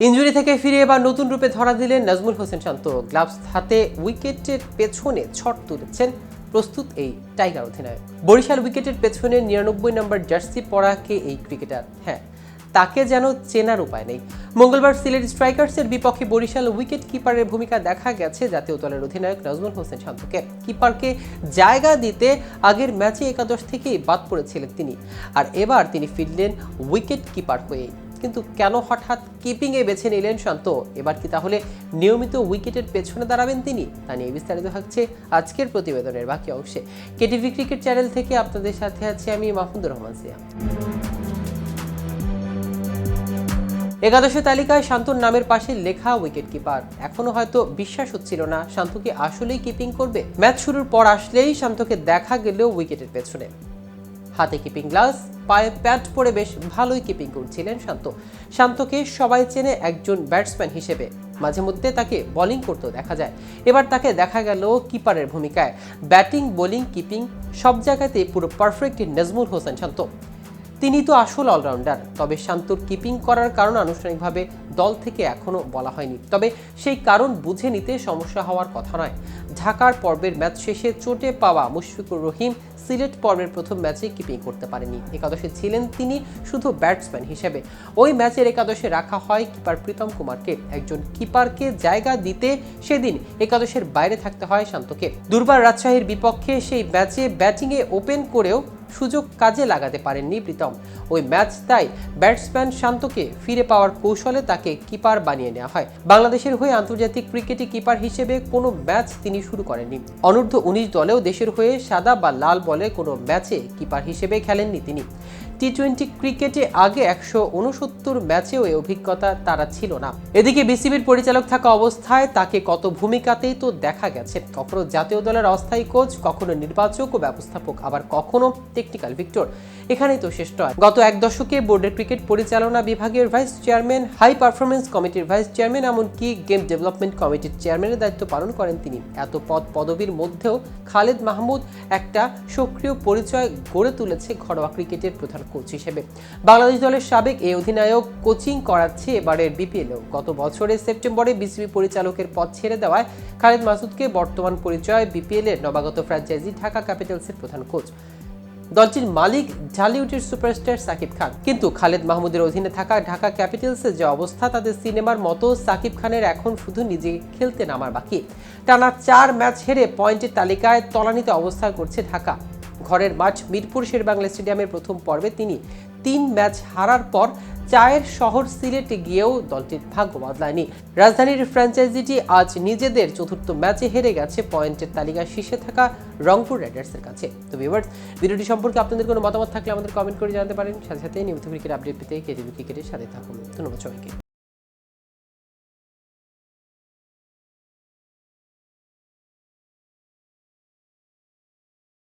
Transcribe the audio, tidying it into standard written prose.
Injury থেকে ফিরে এবার নতুন রূপে ধরা দিলেন নাজমুল হোসেন শান্ত। গ্লাভস হাতে উইকেটের পেছনে ছট তুলেছেন প্রস্তুত এই টাইগার অধিনায়ক। বরিশাল উইকেটের পেছনে ৯৯ নম্বর জার্সি পরা কে এই ক্রিকেটার? হ্যাঁ, তাকে যেন চেনার উপায় নেই। মঙ্গলবার সিলেট স্ট্রাইকার্সের বিপক্ষে বরিশাল উইকেট কিপারের ভূমিকা দেখা গেছে জাতীয় দলের অধিনায়ক নাজমুল হোসেন শান্তকে। কিপারকে জায়গা দিতে আগের ম্যাচে একাদশ থেকেই বাদ পড়েছিলেন তিনি, আর এবার তিনি ফিরলেন উইকেট কিপার হয়েই। কিন্তু কেন হঠাৎ কিপিংয়ে বেছে নিলেন শান্ত? এবার কি তাহলে নিয়মিত উইকেটের পেছনে দাঁড়াবেন তিনি? তা নিয়ে বিস্তারিত থাকছে আজকের প্রতিবেদনের বাকি অংশে। কেটিভি ক্রিকেট চ্যানেল থেকে আপনাদের সাথে আছি আমি মাহমুদুর রহমান সিয়াম। একাদশের তালিকায় শান্তর নামের পাশে লেখা উইকেট কিপার। এখনো হয়তো বিশ্বাস হচ্ছিল না শান্তকে আসলেই কিপিং করবে। ম্যাচ শুরুর পর আসলেই শান্তকে দেখা গেল উইকেটের পেছনে। হাতে কিপিং গ্লাভস, পায়ে প্যাড পরে বেশ ভালোই কিপিং করছিলেন শান্ত। শান্তকে সবাই চেনে একজন ব্যাটসম্যান হিসেবে, মাঝে মধ্যে তাকে বোলিং করতেও দেখা যায়। এবার তাকে দেখা গেল কিপারের ভূমিকায়। ব্যাটিং, বোলিং, কিপিং সব জায়গাতেই পুরো পারফেক্ট নাজমুল হোসেন শান্ত। তিনি তো আসল অলরাউন্ডার। তবে শান্তর কিপিং করার কারণ আনুষ্ঠানিকভাবে দল থেকে এখনো বলা হয়নি। তবে সেই কারণ বুঝে নিতে সমস্যা হওয়ার কথা নয়। ঢাকার পর্বের ম্যাচ শেষে চোটে পাওয়া মুশফিকুর রহিম সিলেট পর্বের প্রথম ম্যাচে কিপিং করতে পারেনি। একাদশে ছিলেন তিনি শুধু ব্যাটসম্যান হিসেবে। ওই ম্যাচের একাদশে রাখা হয় কিপার প্রীতম কুমারকে। একজন কিপারকে জায়গা দিতে সেদিন একাদশের বাইরে থাকতে হয় শান্তকে। দুর্বার রাজশাহীর বিপক্ষে সেই ম্যাচে ব্যাটিংয়ে ওপেন করেও সুযোগ কাজে লাগাতে পারেননি প্রীতম। ওই ম্যাচ তাই ব্যাটসম্যান শান্তকে ফিরে পাওয়ার কৌশলে তাকে কিপার বানিয়ে নেওয়া হয়। বাংলাদেশের হয়ে আন্তর্জাতিক ক্রিকেটে কিপার হিসেবে কোনো ম্যাচ তিনি শুরু করেননি। অনূর্ধ্ব ১৯ দলেও দেশের হয়ে সাদা বা লাল বলে কোনো ম্যাচে কিপার হিসেবে খেলেননি তিনি। টি-20 ক্রিকেটে আগে ১৬৯ ম্যাচেও এই অভিজ্ঞতা তারা ছিল না। এদিকে বিসিবির পরিচালক থাকা অবস্থায় তাকে কত ভূমিকাতেই তো দেখা গেছে। কখনো জাতীয় দলের অস্থায়ী কোচ, কখনো নির্বাচক ও ব্যবস্থাপক, আবার কখনো টেকনিক্যাল ভিক্টর। এখানেই তো শেষ নয়। গত এক দশকে বোর্ডের ক্রিকেট পরিচালনা বিভাগের ভাইস চেয়ারম্যান, হাই পারফরমেন্স কমিটির ভাইস চেয়ারম্যান, এমনকি গেম ডেভেলপমেন্ট কমিটির চেয়ারম্যানের দায়িত্ব পালন করেন তিনি। এত পদ পদবীর মধ্যেও খালেদ মাহমুদ একটা সক্রিয় পরিচয় গড়ে তুলেছে ঘরোয়া ক্রিকেটের প্রধান কোচ হিসেবে। বাংলাদেশ দলের সাবেক এই অধিনায়ক কোচিং করাচ্ছে এবারের বিপিএলও। গত বছরের সেপ্টেম্বরে বিসিবি পরিচালকের পদ ছেড়ে দেওয়ায় খালেদ মাসুদকে বর্তমান পরিচয় বিপিএলের নবাগত ফ্র্যাঞ্চাইজি ঢাকা ক্যাপিটালসের প্রধান কোচ। দলটির মালিক ঢালিউডের সুপারস্টার সাকিব খান। কিন্তু খালেদ মাহমুদের অধীনে থাকা ঢাকা ক্যাপিটালসের যে অবস্থা, তাদের সিনেমার মতো সাকিব খানের এখন শুধু নিজে খেলতে নামার বাকি। টানা ৪ ম্যাচ হেরে পয়েন্টের তালিকায় তলানিতে অবস্থান করছে ঢাকা। ঘরের মাঠ মিরপুর শেরেবাংলা স্টেডিয়ামের প্রথম পর্বে তিনি ৩ ম্যাচ হারার পর চায়ের শহর সিলেটে গিয়েও দলটির ভাগ্য বদলায়নি। রাজধানীর ফ্র্যাঞ্চাইজিটি আজ নিজেদের চতুর্থ ম্যাচে হেরে গেছে পয়েন্টের তালিকায় শীর্ষে থাকা রংপুর রাইডার্সের কাছে। তো ভিউয়ার্স, ভিডিওটি সম্পর্কে আপনাদের কোনো মতামত থাকলে আমাদের কমেন্ট করে জানাতে পারেন। সাথে সাথে নিয়মিত ক্রিকেট আপডেট পেতে কেটিভি ক্রিকেটের সাথে থাকুন। ধন্যবাদ সবাইকে।